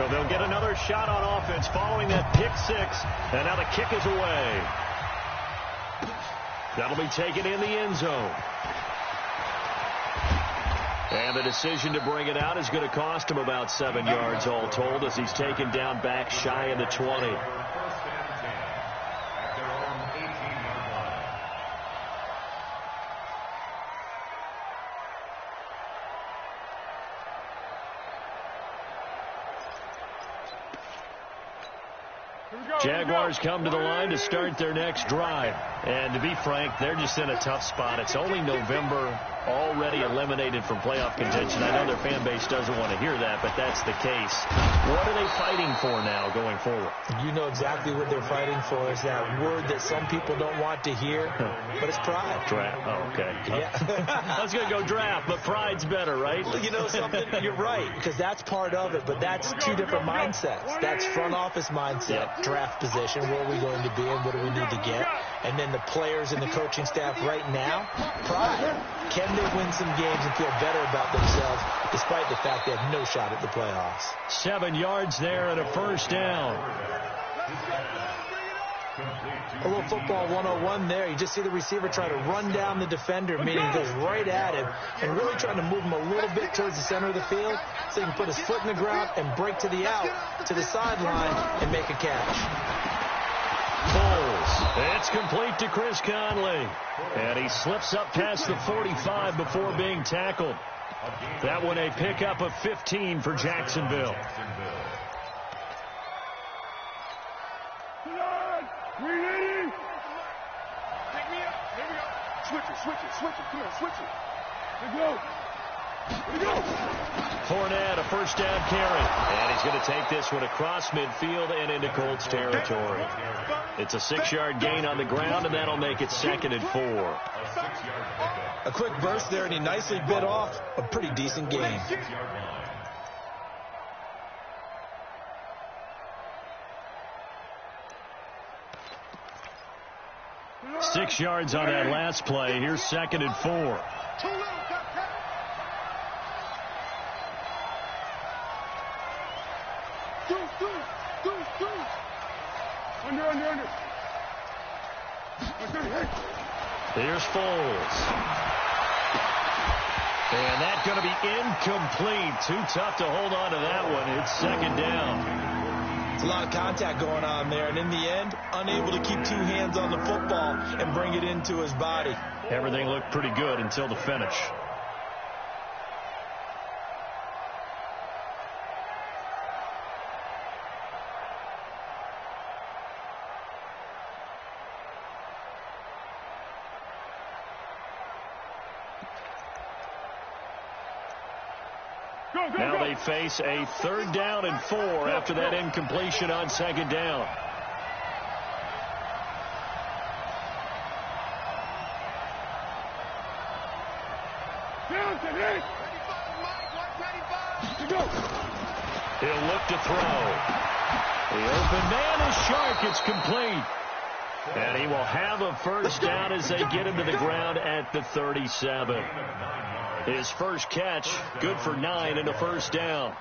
So they'll get another shot on offense following that pick six. And now the kick is away. That'll be taken in the end zone. And the decision to bring it out is going to cost him about 7 yards all told as he's taken down back shy of the 20. Jaguars come to the line to start their next drive. And to be frank, they're just in a tough spot. It's only November, already eliminated from playoff contention. I know their fan base doesn't want to hear that, but that's the case. What are they fighting for now going forward? You know exactly what they're fighting for. Is that word that some people don't want to hear, but it's pride. Draft. Oh, okay. Yeah. I was going to go draft, but pride's better, right? Well, you know something? You're right, because that's part of it, but that's two different mindsets. That's front office mindset, draft position, where are we going to be and what do we need to get? And then the players and the coaching staff right now, pride. Can they win some games and feel better about themselves despite the fact they have no shot at the playoffs? 7 yards there and a first down. A little football 101 there. You just see the receiver try to run down the defender, meaning he goes right at him and really trying to move him a little bit towards the center of the field so he can put his foot in the ground and break to the out, to the sideline, and make a catch. Pulls. It's complete to Chris Conley. And he slips up past the 45 before being tackled. That one a pickup of 15 for Jacksonville. Switch it. Come on, switch it. Here we go. Fournette, a first down carry. And he's going to take this one across midfield and into Colts territory. It's a 6-yard gain on the ground, and that'll make it 2nd and 4. A quick burst there, and he nicely bit off a pretty decent gain. Six yards on that last play. Here's 2nd and 4. Under. Here's Foles. And that's going to be incomplete. Too tough to hold on to that one. It's 2nd down. It's a lot of contact going on there, and in the end, unable to keep two hands on the football and bring it into his body. Everything looked pretty good until the finish. Now they face a 3rd down and 4 after that incompletion on 2nd down. He'll look to throw. The open man is sharp. It's complete. And he will have a first down as they get him to the ground at the 37. His first catch, good for 9 and a first down.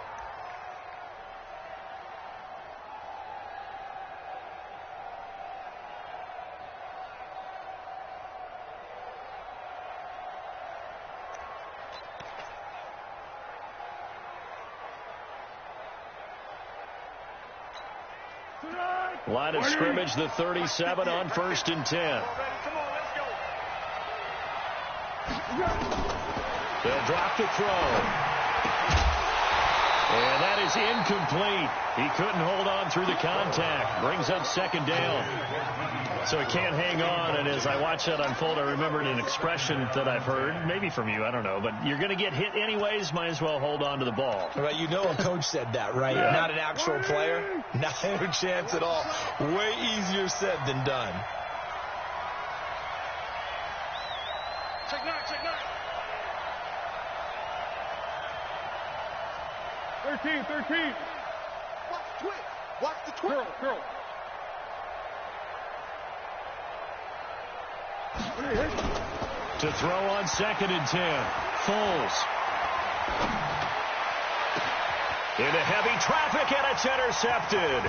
Line of scrimmage, the 37 on 1st and 10. They'll drop the throw. And that is incomplete. He couldn't hold on through the contact. Brings up 2nd down. So he can't hang on. And as I watch that unfold, I remembered an expression that I've heard, maybe from you, I don't know. But you're going to get hit anyways, might as well hold on to the ball. Right, you know a coach said that, right? Yeah. Not an actual player. Not a chance at all. Way easier said than done. Check 9. 13. Watch the twitch. Curl. To throw on 2nd and 10. Foles. Into heavy traffic, and a It's intercepted.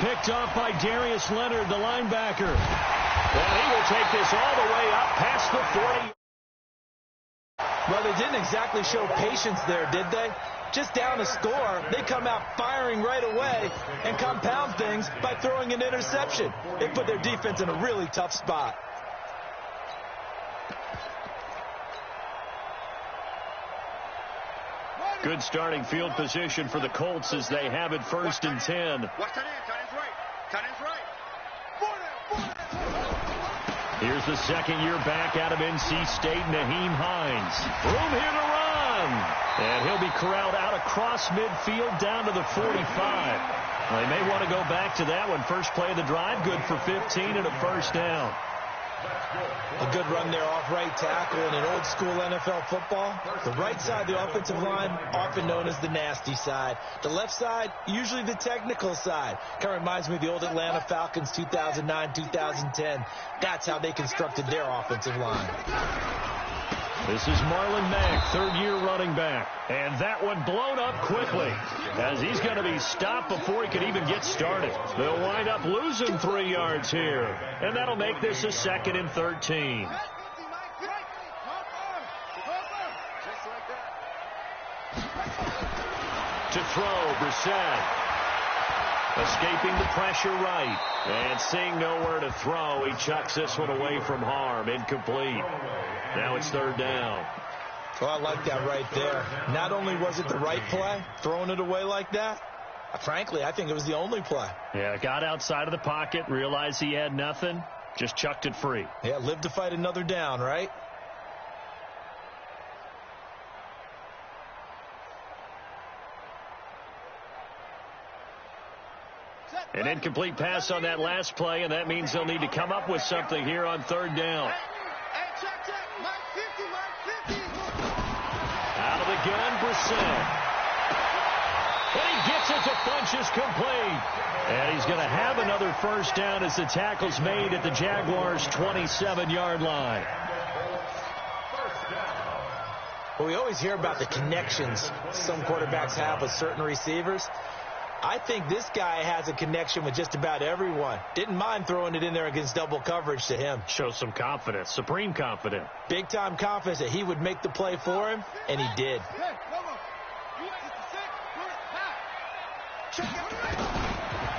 Picked off by Darius Leonard, the linebacker. And he will take this all the way up past the 40. Well, they didn't exactly show patience there, did they? Just down a score, they come out firing right away and compound things by throwing an interception. They put their defense in a really tough spot. Good starting field position for the Colts as they have it 1st and 10. Watch that end. Tight end's right. Tight end's right. Here's the second-year back out of NC State, Nyheim Hines. Room here to run. And he'll be corralled out across midfield down to the 45. Well, they may want to go back to that one. First play of the drive, good for 15 and a first down. A good run there off right tackle in an old-school NFL football. The right side of the offensive line, often known as the nasty side. The left side, usually the technical side. Kind of reminds me of the old Atlanta Falcons 2009-2010. That's how they constructed their offensive line. This is Marlon Mack, 3rd-year running back. And that one blown up quickly as he's going to be stopped before he can even get started. They'll wind up losing 3 yards here. And that'll make this a 2nd and 13. To throw, Brissett. Escaping the pressure right. And seeing nowhere to throw, he chucks this one away from harm. Incomplete. Now it's 3rd down. Well, I like that right there. Not only was it the right play, throwing it away like that, frankly, I think it was the only play. Yeah, got outside of the pocket, realized he had nothing, just chucked it free. Yeah, live to fight another down, right? An incomplete pass on that last play, and that means they'll need to come up with something here on 3rd down. Out of the gun, Brissett. And he gets it to Funchess complete. And he's going to have another first down as the tackle's made at the Jaguars' 27-yard line. Well, we always hear about the connections some quarterbacks have with certain receivers. I think this guy has a connection with just about everyone. Didn't mind throwing it in there against double coverage to him. Shows some confidence, supreme confidence. Big-time confidence that he would make the play for him, and he did.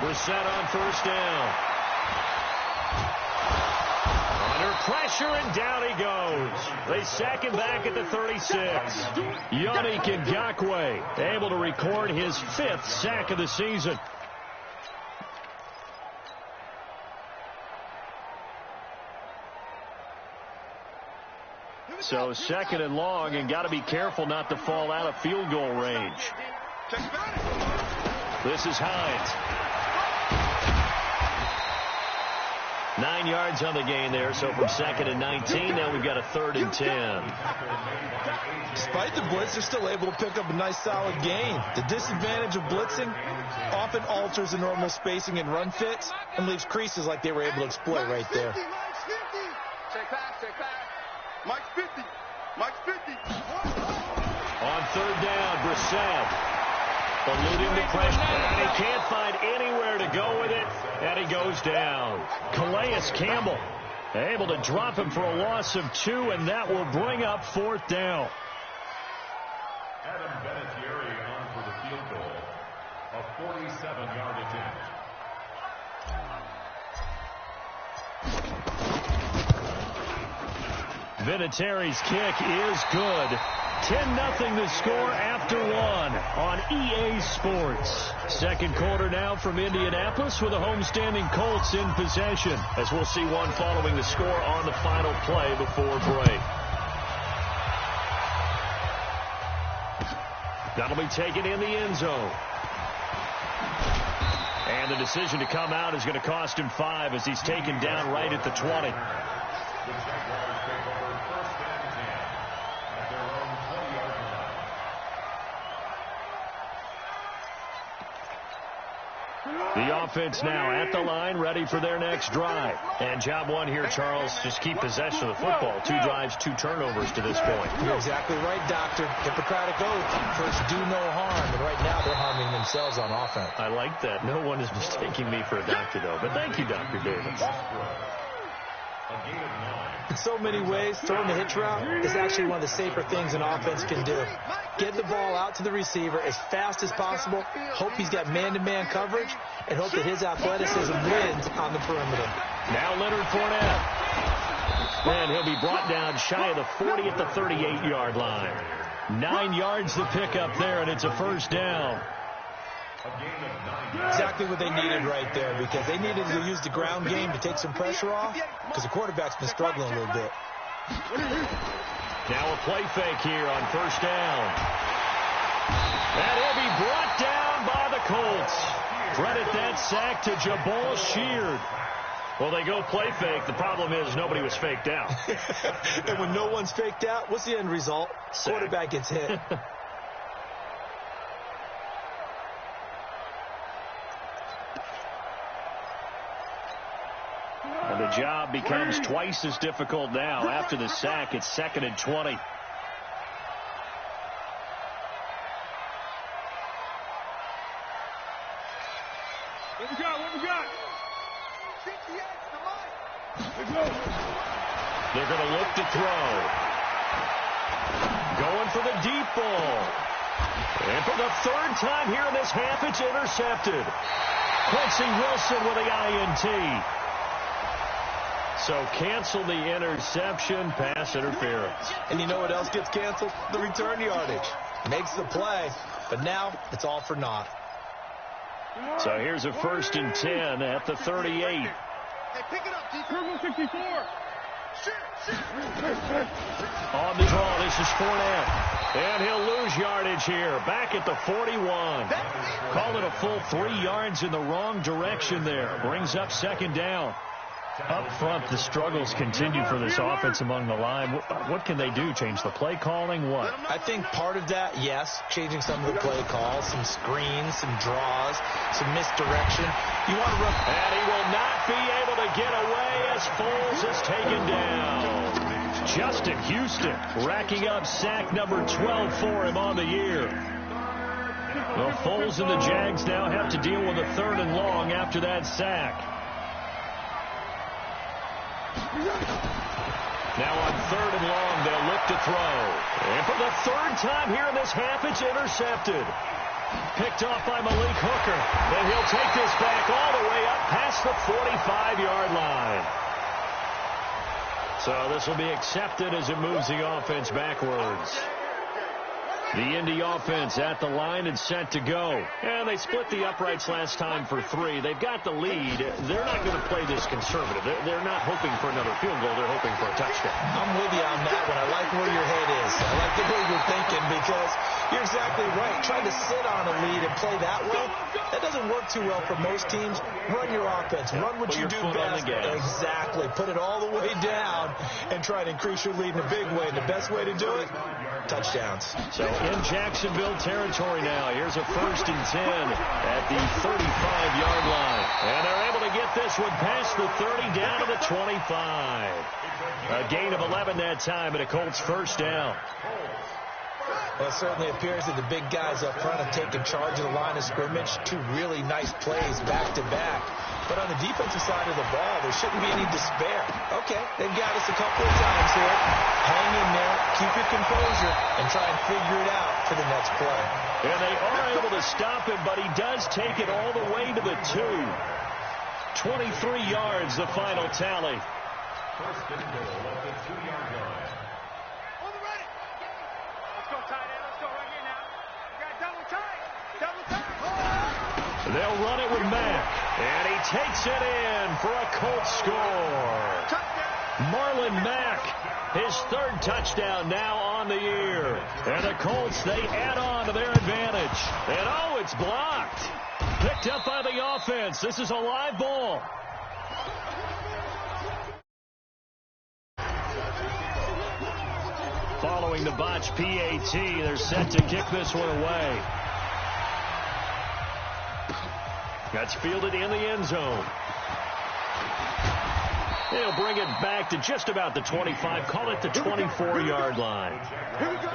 Brissett on 1st down. Under pressure, and down he goes. They sack him back at the 36. Yannick Ngakoue able to record his 5th sack of the season. So 2nd and long, and got to be careful not to fall out of field goal range. This is Hines. 9 yards on the gain there, so from 2nd and 19, now we've got a 3rd and 10. Despite the blitz, they're still able to pick up a nice solid gain. The disadvantage of blitzing often alters the normal spacing and run fits and leaves creases like they were able to exploit right there. Check back. Mike's 50. Mike's 50. On 3rd down, Brissett. Eluding the pressure, and he can't find anywhere to go with it, and he goes down. Calais Campbell able to drop him for a loss of 2, and that will bring up 4th down. Adam Vinatieri on for the field goal, a 47-yard attempt. Vinatieri's kick is good. 10-0 the score after 1 on EA Sports. Second quarter now from Indianapolis with the homestanding Colts in possession, as we'll see one following the score on the final play before break. That'll be taken in the end zone. And the decision to come out is going to cost him 5 as he's taken down right at the 20. The offense now at the line, ready for their next drive. And job one here, Charles, just keep possession of the football. 2 drives, 2 turnovers to this point. You're exactly right, Doctor. Hippocratic oath. First, do no harm. And right now, they're harming themselves on offense. I like that. No one is mistaking me for a doctor, though. But thank you, Dr. Davis. In so many ways, throwing the hitch route is actually one of the safer things an offense can do. Get the ball out to the receiver as fast as possible, hope he's got man-to-man coverage, and hope that his athleticism wins on the perimeter. Now Leonard Fournette. And he'll be brought down shy of the 40 at the 38-yard line. 9 yards to pick up there, and it's a first down. Exactly what they needed right there, because they needed to use the ground game to take some pressure off, because the quarterback's been struggling a little bit. Now a play fake here on first down. And he'll be brought down by the Colts. Credit that sack to Jabal Sheard. Well, they go play fake. The problem is nobody was faked out. And when no one's faked out, what's the end result? Sack. Quarterback gets hit. And the job becomes twice as difficult now. After the sack, it's 2nd and 20. What we got? What we got? They're going to look to throw. Going for the deep ball. And for the 3rd time here in this half, it's intercepted. Quincy Wilson with the INT. So cancel the interception, pass interference. And you know what else gets canceled? The return yardage. Makes the play, but now it's all for naught. So here's a 1st and 10 at the 38. Hey, pick it up, Turbo 64. On the draw, this is Fournette. And he'll lose yardage here. Back at the 41. Call it a full 3 yards in the wrong direction there. Brings up 2nd down. Up front, the struggles continue for this offense among the line. What can they do? Change the play calling? What? I think part of that, yes, changing some of the play calls, some screens, some draws, some misdirection. You want to run. And he will not be able to get away as Foles is taken down. Justin Houston racking up sack number 12 for him on the year. Well, Foles and the Jags now have to deal with a 3rd and long after that sack. Now on 3rd and long, they'll look to throw. And for the 3rd time here in this half, it's intercepted. Picked off by Malik Hooker. And he'll take this back all the way up past the 45-yard line. So this will be accepted as it moves the offense backwards. The Indy offense at the line and set to go. And they split the uprights last time for 3. They've got the lead. They're not going to play this conservative. They're not hoping for another field goal. They're hoping for a touchdown. I'm with you on that one. I like where your head is. I like the way you're thinking, because you're exactly right. Trying to sit on a lead and play that way, that doesn't work too well for most teams. Run your offense. Run what you do best. Exactly. Put it all the way down and try to increase your lead in a big way. And the best way to do it, touchdowns. So in Jacksonville territory now. Here's a 1st and 10 at the 35-yard line. And they're able to get this one past the 30 down to the 25. A gain of 11 that time and a Colts 1st down. Well, it certainly appears that the big guys up front have taken charge of the line of scrimmage. 2 really nice plays back-to-back. But on the defensive side of the ball, there shouldn't be any despair. Okay, they've got us a couple of times here. Hang in there, keep your composure, and try and figure it out for the next play. And they are able to stop him, but he does take it all the way to the 2. 23 yards, the final tally. 1st and goal at the 2-yard line. Hold it ready. Let's go, tight end. Let's go right here now. We got double tight. Double tight. They'll run it with Mack. And he takes it in for a Colts score. Marlon Mack, his 3rd touchdown now on the year. And the Colts, they add on to their advantage. And oh, it's blocked. Picked up by the offense. This is a live ball. Following the botch PAT, they're set to kick this one away. That's fielded in the end zone. They'll bring it back to just about the 25. Call it the 24-yard line. Here we go.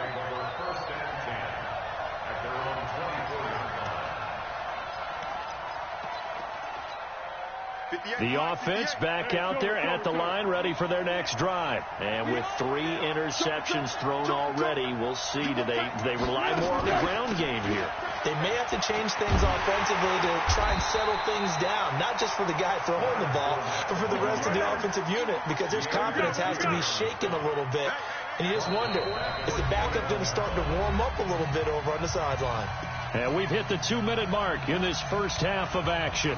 The offense back out there at the line, ready for their next drive. And with 3 interceptions thrown already, we'll see. Do they rely more on the ground game here? They may have to change things offensively to try and settle things down, not just for the guy throwing the ball, but for the rest of the offensive unit, because their confidence has to be shaken a little bit. And you just wonder, is the backup going to start to warm up a little bit over on the sideline? And we've hit the 2-minute mark in this first half of action.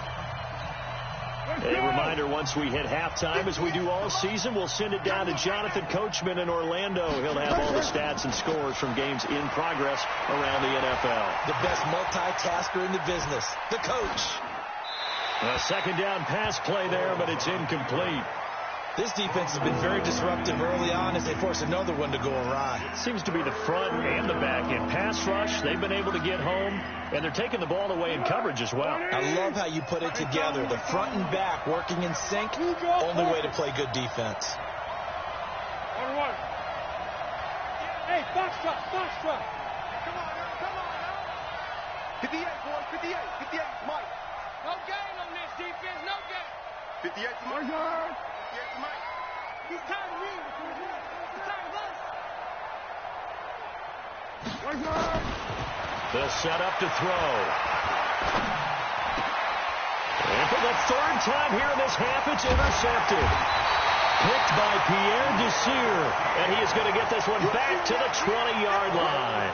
A reminder, once we hit halftime, as we do all season, we'll send it down to Jonathan Coachman in Orlando. He'll have all the stats and scores from games in progress around the NFL. The best multitasker in the business, the coach. A second down pass play there, but it's incomplete. This defense has been very disruptive early on as they force another one to go awry. Seems to be the front and the back end. Pass rush, they've been able to get home, and they're taking the ball away in coverage as well. I love how you put it together. The front and back working in sync, only way to play good defense. Hey, box truck. Come on now. 58, boys, 58, Mike. No gain on this defense, no gain. 58 to Mike. 58 to Mike. He's tired of me. He's tired of us. The setup to throw. And for the 3rd time here in this half, it's intercepted. Picked by Pierre Desir. And he is going to get this one back to the 20-yard line.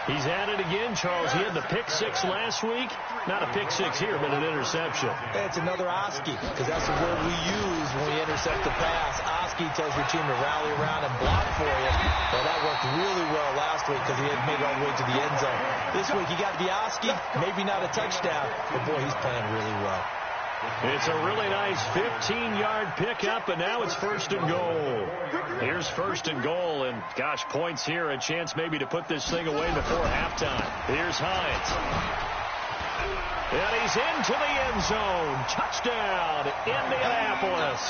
He's at it again, Charles. He had the pick 6 last week. Not a pick 6 here, but an interception. It's another Oski, because that's the word we use when we intercept the pass. Oski tells your team to rally around and block for you. Well, that worked really well last week because he had made it all the way to the end zone. This week, he got the Oski, maybe not a touchdown, but boy, he's playing really well. It's a really nice 15-yard pickup, and now it's 1st and goal. Here's 1st and goal, and gosh, points here, a chance maybe to put this thing away before halftime. Here's Hines. And he's into the end zone. Touchdown, Indianapolis.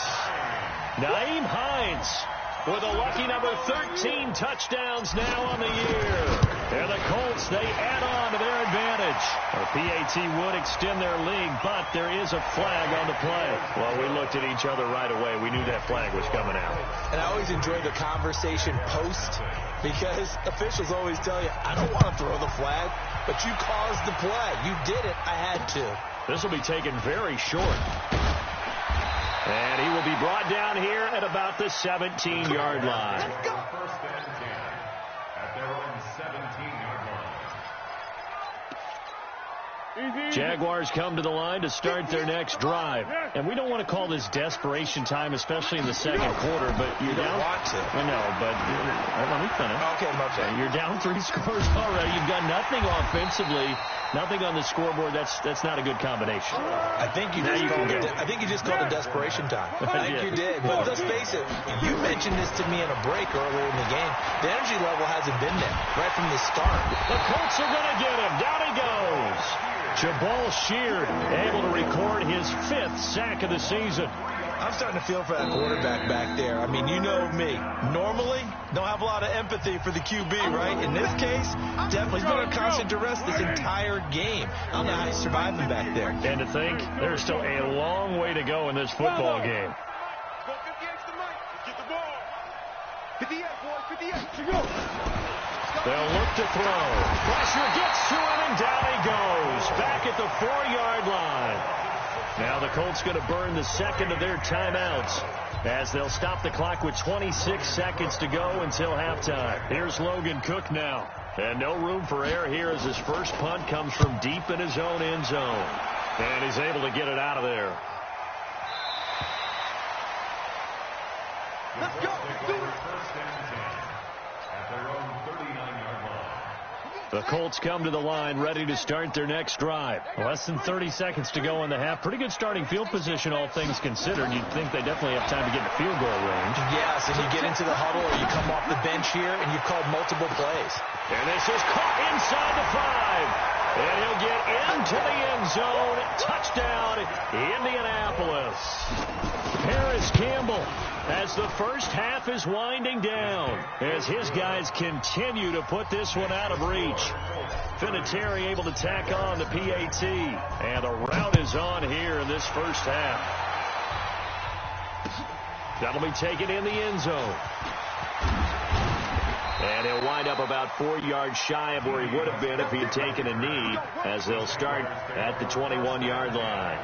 Naeem Hines with a lucky number 13 touchdowns now on the year. And the Colts, they add on to their advantage. A PAT would extend their lead, but there is a flag on the play. Well, we looked at each other right away. We knew that flag was coming out. And I always enjoy the conversation post, because officials always tell you, I don't want to throw the flag, but you caused the play. You did it. I had to. This will be taken very short. And he will be brought down here at about the 17-yard line. First and 10 at their own 17-yard line. Jaguars come to the line to start their next drive. And we don't want to call this desperation time, especially in the second quarter, but you're down. Want to. I know, but let me finish. Okay, okay. You're down 3 scores already. You've got nothing offensively, nothing on the scoreboard. That's not a good combination. I think you just called it desperation time. I think you did. But let's face it, you mentioned this to me in a break earlier in the game. The energy level hasn't been there right from the start. The Colts are going to get him. Down he goes. Jabal Sheard able to record his 5th sack of the season. I'm starting to feel for that quarterback back there. I mean, you know me. Normally, don't have a lot of empathy for the QB, right? In this case, definitely he's been under constant duress this entire game. I don't know how he's surviving back there. And to think, there's still a long way to go in this football game. Go 58 to Mike. Get the ball. 58, boys, 58. Go. They'll look to throw. Pressure gets to him, and down he goes. Back at the 4-yard line. Now the Colts going to burn the second of their timeouts as they'll stop the clock with 26 seconds to go until halftime. Here's Logan Cook now. And no room for error here as his first punt comes from deep in his own end zone. And he's able to get it out of there. Let's go. Do it. First and 10 at their own 39-yard line. The Colts come to the line ready to start their next drive. Less than 30 seconds to go in the half. Pretty good starting field position, all things considered. You'd think they definitely have time to get in field goal range. Yes, and you get into the huddle or you come off the bench here and you've called multiple plays. And this is caught inside the 5. And he'll get into the end zone. Touchdown, Indianapolis. Paris Campbell, as the first half is winding down, as his guys continue to put this one out of reach. Vinatieri able to tack on the PAT, and the route is on here in this first half. That'll be taken in the end zone. And he'll wind up about 4 yards shy of where he would have been if he had taken a knee, as they'll start at the 21-yard line.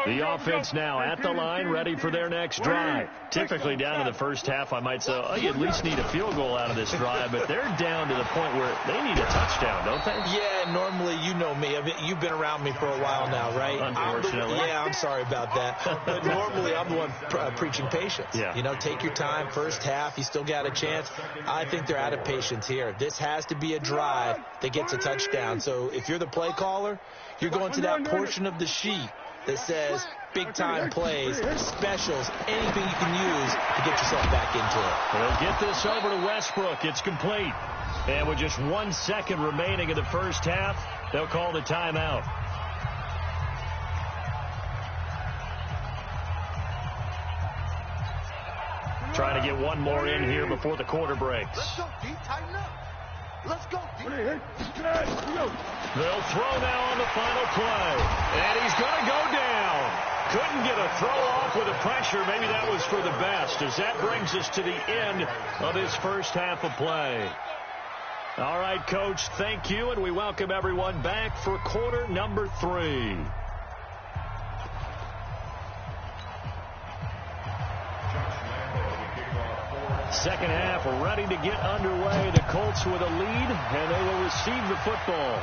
The offense now at the line, ready for their next drive. Typically down in the first half, I might say, oh, you at least need a field goal out of this drive, but they're down to the point where they need a touchdown, don't they? Yeah, normally, you know me. I mean, you've been around me for a while now, right? Unfortunately. I'm sorry about that. But normally, I'm the one preaching patience. Yeah. You know, take your time. First half, you still got a chance. I think they're out of patience here. This has to be a drive that gets a touchdown. So if you're the play caller, you're going to that portion of the sheet that says big-time plays, specials, anything you can use to get yourself back into it. They'll get this over to Westbrook. It's complete. And with just 1 second remaining in the first half, they'll call the timeout. Trying to get one more in here before the quarter breaks. Let's go, D. Tighten up. Let's go, D. They'll throw now on the final play. And he's going to go down. Couldn't get a throw off with the pressure. Maybe that was for the best, as that brings us to the end of his first half of play. All right, Coach, thank you, and we welcome everyone back for quarter number 3. Second half ready to get underway. The Colts with a lead, and they will receive the football.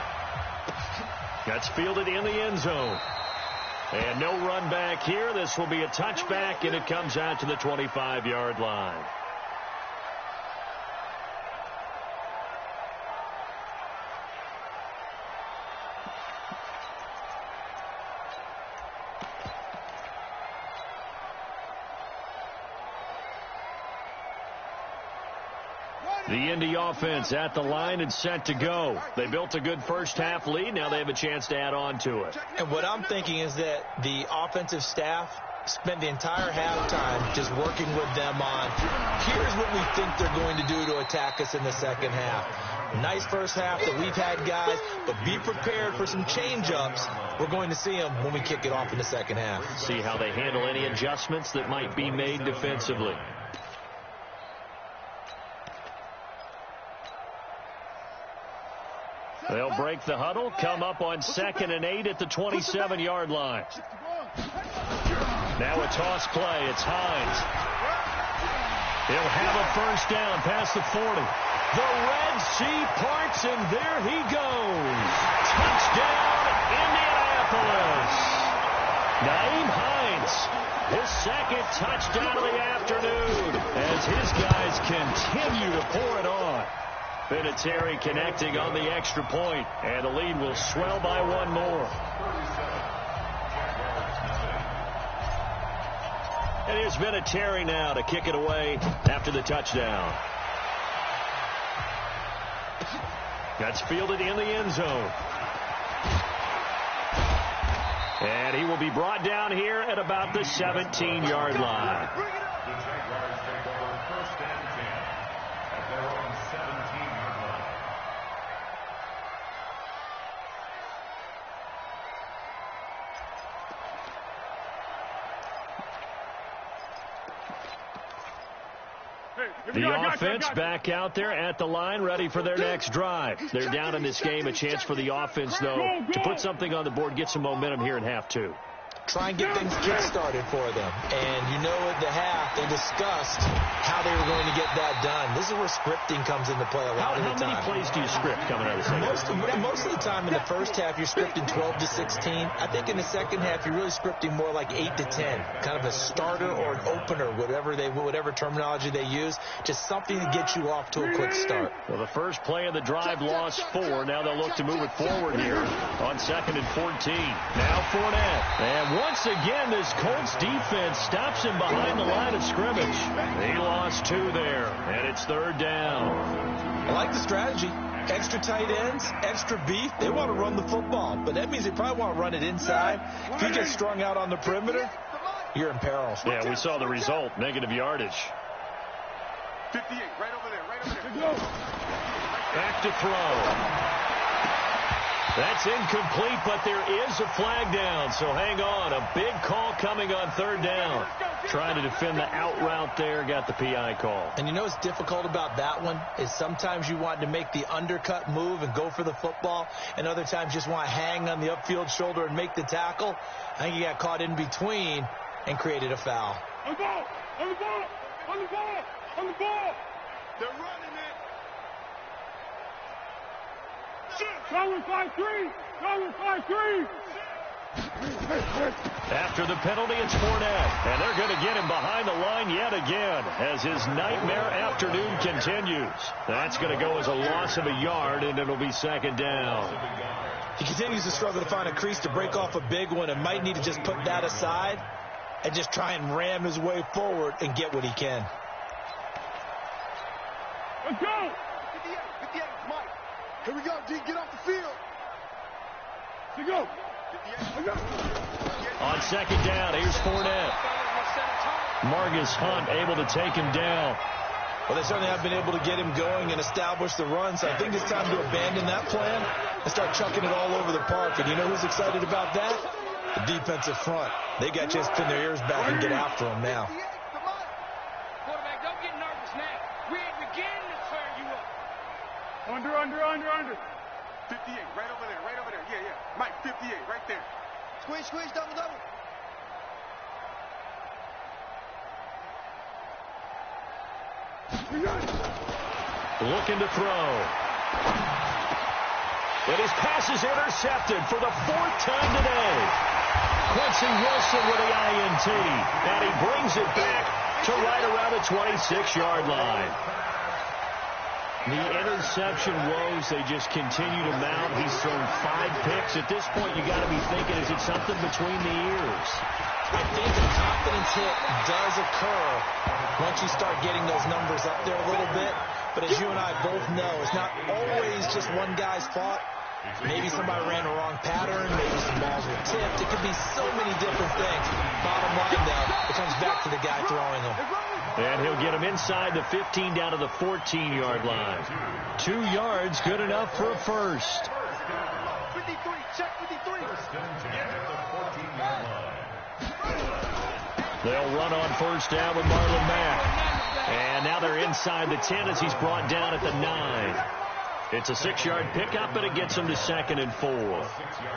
That's fielded in the end zone. And no run back here. This will be a touchback, and it comes out to the 25-yard line. The Indy offense at the line and set to go. They built a good first half lead. Now they have a chance to add on to it. And what I'm thinking is that the offensive staff spent the entire halftime just working with them on, here's what we think they're going to do to attack us in the second half. Nice first half that we've had, guys, but be prepared for some change-ups. We're going to see them when we kick it off in the second half. See how they handle any adjustments that might be made defensively. They'll break the huddle, come up on 2nd and 8 at the 27-yard line. Now a toss play. It's Hines. He'll have a first down past the 40. The Red Sea parts, and there he goes. Touchdown, Indianapolis. Nyheim Hines, his second touchdown of the afternoon, as his guys continue to pour it on. Vinatieri connecting on the extra point, and the lead will swell by one more. And here's Vinatieri now to kick it away after the touchdown. That's fielded in the end zone. And he will be brought down here at about the 17-yard line. The offense back out there at the line, ready for their next drive. They're down in this game. A chance for the offense, though, to put something on the board, get some momentum here in half 2. Try and get things kick-started for them. And you know at the half, they discussed how they were going to get that done. This is where scripting comes into play a lot of the time. How many plays do you script coming out of the second half? Most of the time in the first half, you're scripting 12 to 16. I think in the second half, you're really scripting more like 8 to 10. Kind of a starter or an opener, whatever terminology they use. Just something to get you off to a quick start. Well, the first play of the drive lost 4. Now they'll look to move it forward here on 2nd and 14. Now Fournette. And Once again, this Colts defense stops him behind the line of scrimmage. He lost 2 there, and it's 3rd down. I like the strategy. Extra tight ends, extra beef. They want to run the football, but that means they probably want to run it inside. If you get strung out on the perimeter, you're in peril. Yeah, we saw the result, negative yardage. 58, right over there. Back to throw. That's incomplete, but there is a flag down, so hang on. A big call coming on 3rd down. Trying to defend the out route there, got the PI call. And you know what's difficult about that one is sometimes you want to make the undercut move and go for the football, and other times just want to hang on the upfield shoulder and make the tackle. I think he got caught in between and created a foul. On the ball! They're running it! Going 5-3! After the penalty, it's Fournette, and they're going to get him behind the line yet again as his nightmare afternoon continues. That's going to go as a loss of a yard, and it'll be 2nd down. He continues to struggle to find a crease to break off a big one and might need to just put that aside and just try and ram his way forward and get what he can. Let's go! 58, Mike. Here we go, D. Get off the field. Here we go. On 2nd down, here's Fournette. Margus Hunt able to take him down. Well, they certainly have been able to get him going and establish the run, so I think it's time to abandon that plan and start chucking it all over the park. And you know who's excited about that? The defensive front. They got just pin their ears back and get after him now. Quarterback, don't get nervous now. We ain't beginning to turn you up. Under. 58, right over there. Yeah. Mike, 58, right there. Squeeze, double. Looking to throw. But his pass is intercepted for the 4th time today. Quincy Wilson with the INT, and he brings it back to right around the 26-yard line. The interception woes, they just continue to mount. He's thrown 5 picks. At this point, you got to be thinking, is it something between the ears? I think a confidence hit does occur once you start getting those numbers up there a little bit. But as you and I both know, it's not always just one guy's fault. Maybe somebody ran the wrong pattern. Maybe some balls were tipped. It could be so many different things. Bottom line, though, it comes back to the guy throwing them. And he'll get him inside the 15 down to the 14-yard line. 2 yards, good enough for a first. 53, check 53. They'll run on 1st down with Marlon Mack. And now they're inside the 10 as he's brought down at the 9. It's a 6-yard pickup, but it gets them to 2nd and 4.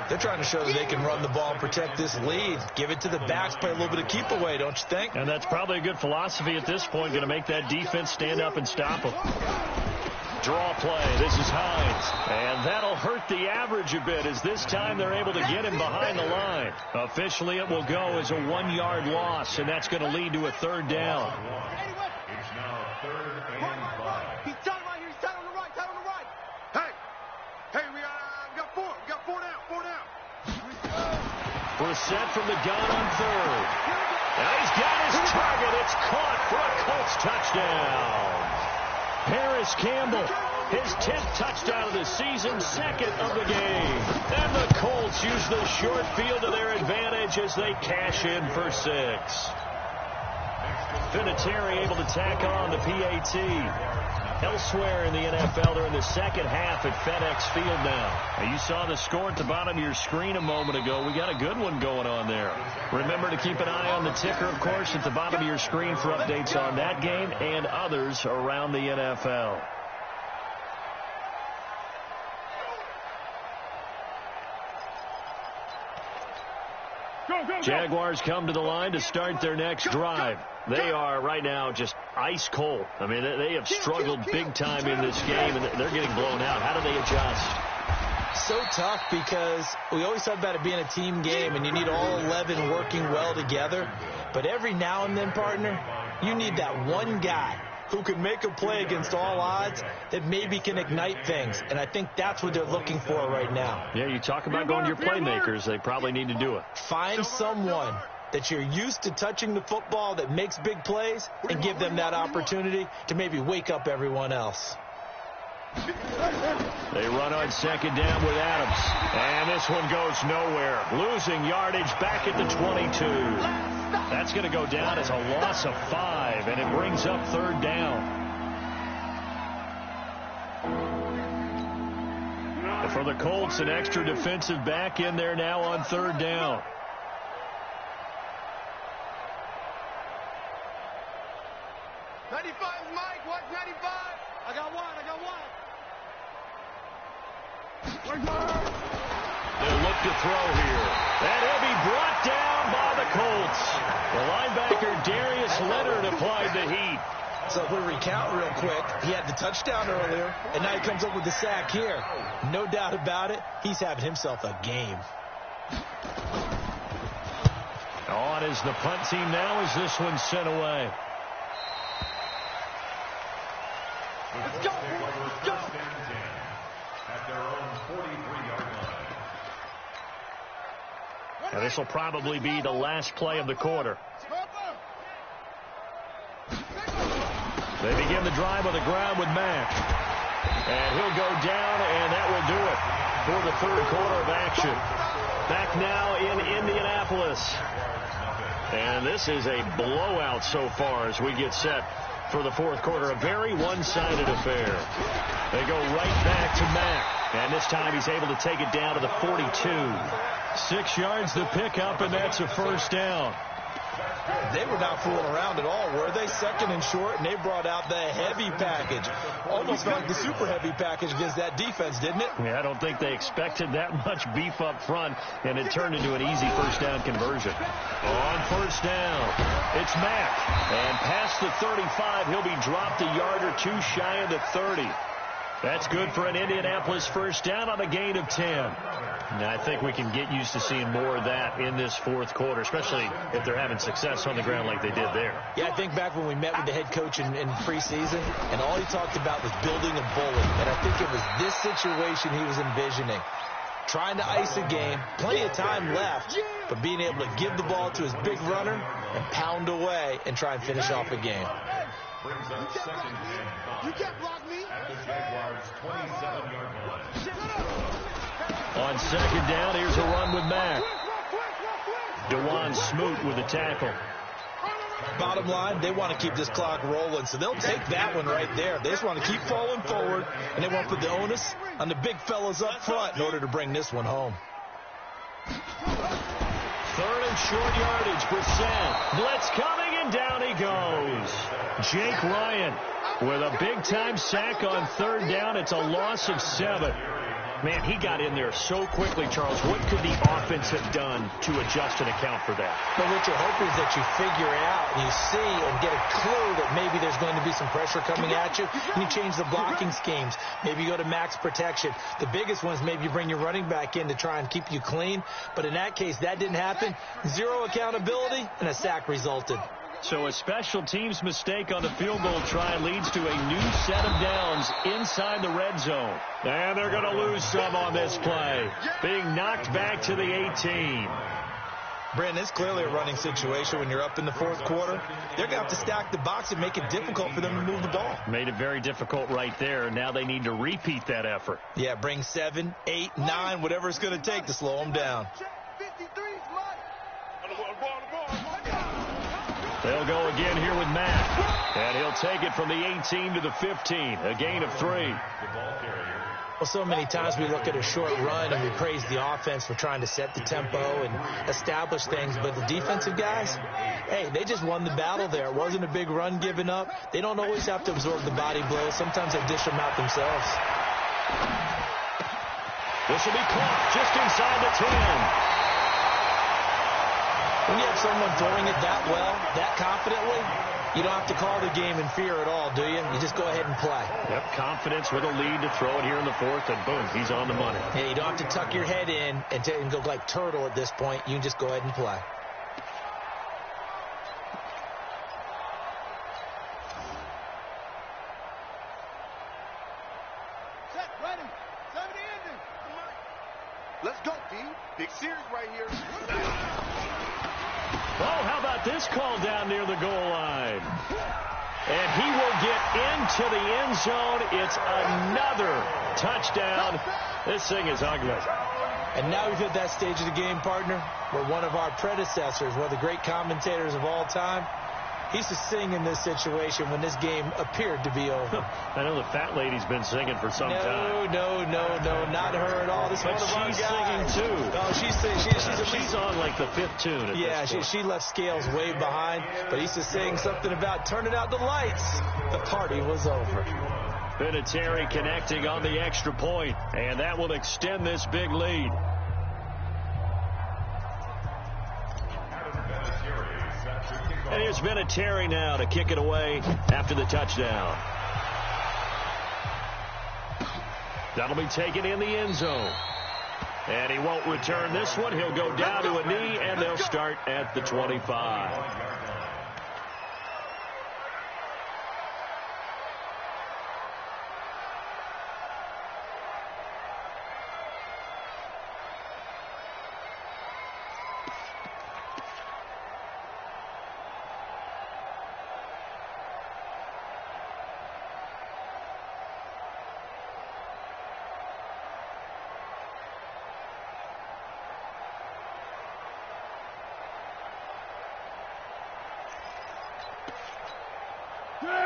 They're trying to show that they can run the ball and protect this lead. Give it to the backs, play a little bit of keep away, don't you think? And that's probably a good philosophy at this point, going to make that defense stand up and stop them. Draw play. This is Hines. And that'll hurt the average a bit as this time they're able to get him behind the line. Officially, it will go as a 1-yard loss, and that's going to lead to a 3rd down. It's now 3rd and 5. He's tight right here. He's tight on the right. Hey, we got 4. We got 4 down. Brissett from the gun on 3rd. Now he's got his target. It's caught for a Colts touchdown. Harris Campbell, his 10th touchdown of the season, 2nd of the game. And the Colts use the short field to their advantage as they cash in for 6. Vinatieri able to tack on the PAT. Elsewhere in the NFL, they're in the 2nd half at FedEx Field now. You saw the score at the bottom of your screen a moment ago. We got a good one going on there. Remember to keep an eye on the ticker, of course, at the bottom of your screen for updates on that game and others around the NFL. Jaguars come to the line to start their next drive. They are right now just ice cold. I mean, they have struggled big time in this game, and they're getting blown out. How do they adjust? So tough because we always talk about it being a team game, and you need all 11 working well together. But every now and then, partner, you need that one guy who can make a play against all odds that maybe can ignite things. And I think that's what they're looking for right now. Yeah, you talk about going to your playmakers. They probably need to do it. Find someone that you're used to touching the football that makes big plays and give them that opportunity to maybe wake up everyone else. They run on second down with Adams. And this one goes nowhere. Losing yardage back at the 22. That's going to go down as a loss of 5, and it brings up third down. And for the Colts, an extra defensive back in there now on third down. They'll look to throw here. And he'll be brought down by the Colts. The linebacker, Darius Leonard, applied the heat. So if we recount real quick, he had the touchdown earlier, and now he comes up with the sack here. No doubt about it, he's having himself a game. On is the punt team now as this one's sent away. Let's go. Let's go. At their own 43-yard line. And this will probably be the last play of the quarter. They begin the drive on the ground with Mack. And he'll go down, and that will do it for the third quarter of action. Back now in Indianapolis. And this is a blowout so far as we get set for the fourth quarter. A very one-sided affair. They go right back to Mack. And this time he's able to take it down to the 42. 6 yards the pickup, and that's a first down. They were not fooling around at all, were they? Second and short, and they brought out the heavy package. Almost felt like the super heavy package against that defense, didn't it? Yeah, I don't think they expected that much beef up front, and it turned into an easy first down conversion. On first down, it's Mack. And past the 35, he'll be dropped a yard or two shy of the 30. That's good for an Indianapolis first down on a gain of 10. Now, I think we can get used to seeing more of that in this fourth quarter, especially if they're having success on the ground like they did there. Yeah, I think back when we met with the head coach in preseason, and all he talked about was building a bully. And I think it was this situation he was envisioning. Trying to ice a game, plenty of time left, but being able to give the ball to his big runner and pound away and try and finish off a game. Brings up second and 5. You can't block me. At the Jaguars' 27-yard line. On second down, here's a run with Mack. DeJuan Smoot with the tackle. Bottom line, they want to keep this clock rolling, so they'll take that one right there. They just want to keep falling forward, and they want to put the onus on the big fellas up front in order to bring this one home. Third and short yardage, Brissett. Blitz coming, and down he goes. Jake Ryan with a big-time sack on third down. It's a loss of 7. Man, he got in there so quickly, Charles. What could the offense have done to adjust and account for that? But what you're hoping is that you figure out and you see and get a clue that maybe there's going to be some pressure coming at you, and you change the blocking schemes. Maybe you go to max protection. The biggest one is maybe you bring your running back in to try and keep you clean. But in that case, that didn't happen. Zero accountability, and a sack resulted. So a special teams mistake on the field goal try leads to a new set of downs inside the red zone. And they're going to lose some on this play. Being knocked back to the 18. Brandon, it's clearly a running situation when you're up in the fourth quarter. They're going to have to stack the box and make it difficult for them to move the ball. Made it very difficult right there. Now they need to repeat that effort. Yeah, bring 7, 8, 9, whatever it's going to take to slow them down. They'll go again here with Mack. And he'll take it from the 18 to the 15. A gain of 3. Well, so many times we look at a short run and we praise the offense for trying to set the tempo and establish things. But the defensive guys, hey, they just won the battle there. It wasn't a big run given up. They don't always have to absorb the body blows. Sometimes they dish them out themselves. This will be caught just inside the 10. When you have someone throwing it that well, that confidently, you don't have to call the game in fear at all, do you? You just go ahead and play. Yep, confidence with a lead to throw it here in the fourth, and boom, he's on the money. Yeah, you don't have to tuck your head in and go like turtle at this point. You can just go ahead and play. Ready. 70 ending. Let's go, D. Big series right here. Oh, how about this call down near the goal line? And he will get into the end zone. It's another touchdown. This thing is ugly. And now we've hit that stage of the game, partner, where one of our predecessors, one of the great commentators of all time, he used to sing in this situation when this game appeared to be over. I know the fat lady's been singing for some time. No, not her at all. This but one of our she's guys. singing too. Oh, she's on like the 5th tune. Yeah, she left Scales way behind, but he used to sing something about turning out the lights. The party was over. Vinatieri connecting on the extra point, and that will extend this big lead. And here's Vinatieri now to kick it away after the touchdown. That'll be taken in the end zone. And he won't return this one. He'll go down to a knee, and they'll start at the 25.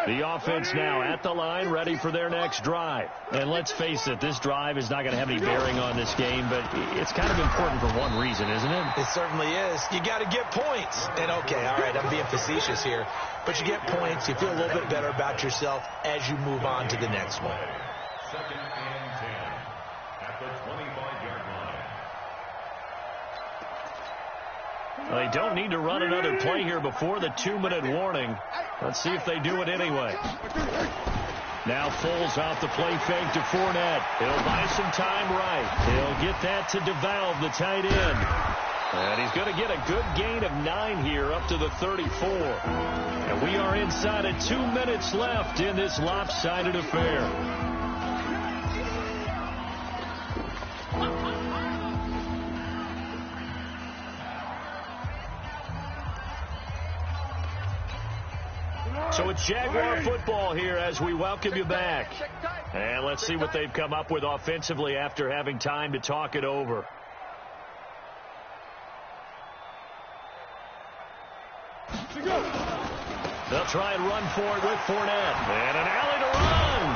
The offense now at the line, ready for their next drive. And let's face it, this drive is not going to have any bearing on this game, but it's kind of important for one reason, isn't it? It certainly is. You got to get points. And, okay, all right, I'm being facetious here, but you get points. You feel a little bit better about yourself as you move on to the next one. 2nd and 10 at the 25-yard line. Well, they don't need to run another play here before the 2-minute warning. Let's see if they do it anyway. Now Foles off the play fake to Fournette. He'll buy some time right. He'll get that to DeValve, the tight end. And he's going to get a good gain of 9 here up to the 34. And we are inside of 2 minutes left in this lopsided affair. So it's Jaguar football here as we welcome you back. And let's see what they've come up with offensively after having time to talk it over. They'll try and run for it with Fournette. And an alley to run.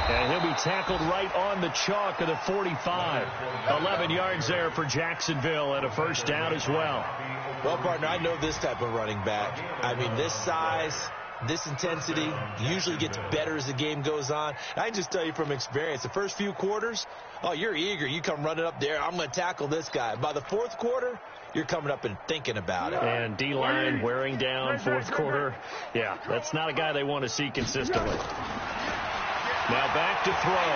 And he'll be tackled right on the chalk of the 45. 11 yards there for Jacksonville and a first down as well. Well, partner, I know this type of running back. I mean, this size, this intensity usually gets better as the game goes on. I can just tell you from experience, the first few quarters, oh, you're eager. You come running up there, I'm going to tackle this guy. By the fourth quarter, you're coming up and thinking about it. And D-line wearing down fourth quarter. Yeah, that's not a guy they want to see consistently. Now back to throw.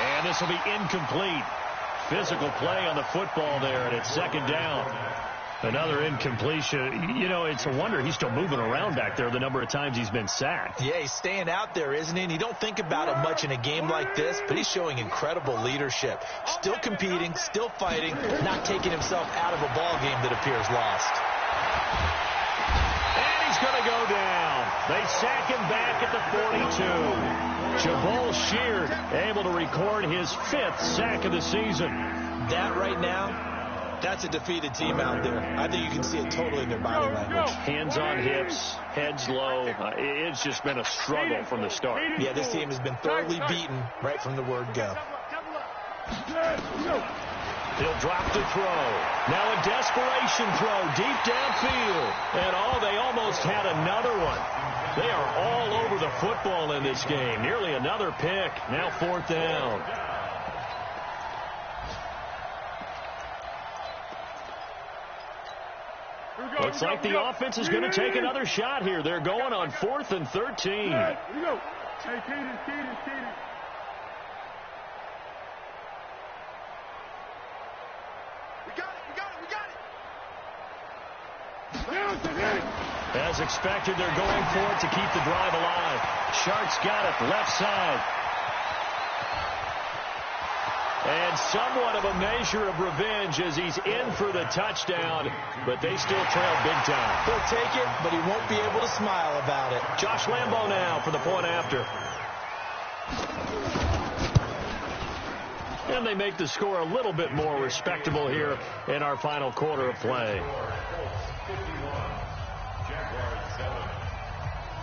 And this will be incomplete. Physical play on the football there, and it's second down. Another incompletion. You know, it's a wonder he's still moving around back there the number of times he's been sacked. Yeah, he's staying out there, isn't he? And you don't think about it much in a game like this, but he's showing incredible leadership. Still competing, still fighting, not taking himself out of a ball game that appears lost. And he's going to go down. They sack him back at the 42. Jabal Sheard able to record his 5th sack of the season. That right now, that's a defeated team out there. I think you can see it totally in their body language. Hands on hips, heads low. It's just been a struggle from the start. Yeah, this team has been thoroughly beaten right from the word go. He'll drop to throw. Now a desperation throw deep downfield. And they almost had another one. They are all over the football in this game. Nearly another pick. Now 4th down. Looks like the offense is going to take another shot here. They're going on 4th and 13. Here we go. Hey, Kaden. We got it. Down to hit. As expected, they're going for it to keep the drive alive. Sharks got it, left side. And somewhat of a measure of revenge as he's in for the touchdown, but they still trail big time. He'll take it, but he won't be able to smile about it. Josh Lambo now for the point after. And they make the score a little bit more respectable here in our final quarter of play.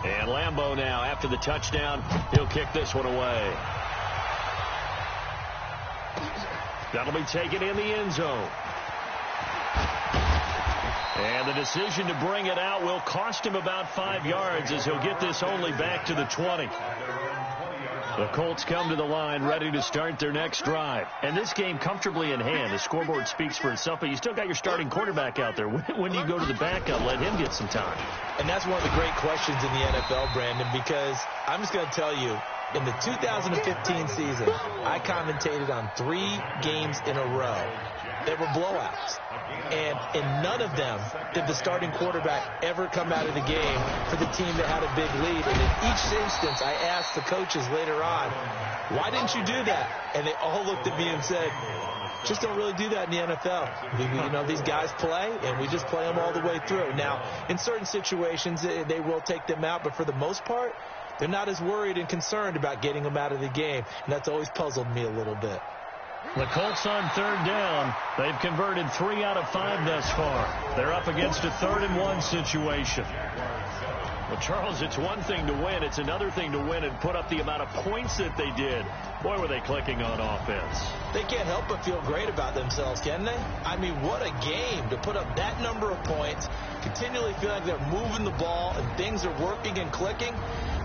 And Lambo now, after the touchdown, he'll kick this one away. That'll be taken in the end zone. And the decision to bring it out will cost him about 5 yards as he'll get this only back to the 20. The Colts come to the line ready to start their next drive. And this game comfortably in hand. The scoreboard speaks for itself, but you still got your starting quarterback out there. When do you go to the backup? Let him get some time. And that's one of the great questions in the NFL, Brandon, because I'm just going to tell you, in the 2015 season, I commentated on 3 games in a row that were blowouts. And in none of them did the starting quarterback ever come out of the game for the team that had a big lead. And in each instance, I asked the coaches later on, why didn't you do that? And they all looked at me and said, just don't really do that in the NFL. These guys play, and we just play them all the way through. Now, in certain situations, they will take them out, but for the most part, they're not as worried and concerned about getting them out of the game, and that's always puzzled me a little bit. The Colts on third down. They've converted 3 out of 5 thus far. They're up against a 3rd and 1 situation. Well, Charles, it's one thing to win. It's another thing to win and put up the amount of points that they did. Boy, were they clicking on offense. They can't help but feel great about themselves, can they? I mean, what a game to put up that number of points, continually feel like they're moving the ball and things are working and clicking.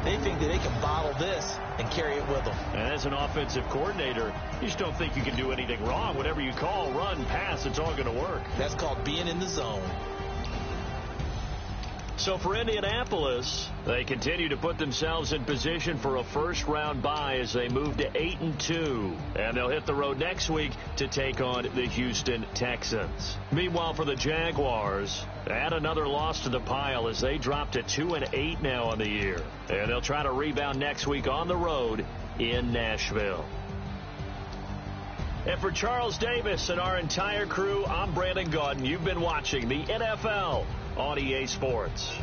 They think that they can bottle this and carry it with them. And as an offensive coordinator, you just don't think you can do anything wrong. Whatever you call, run, pass, it's all going to work. That's called being in the zone. So for Indianapolis, they continue to put themselves in position for a first-round bye as they move to 8-2. And they'll hit the road next week to take on the Houston Texans. Meanwhile, for the Jaguars, add another loss to the pile as they drop to 2-8 now on the year. And they'll try to rebound next week on the road in Nashville. And for Charles Davis and our entire crew, I'm Brandon Gaudin. You've been watching the NFL on EA Sports.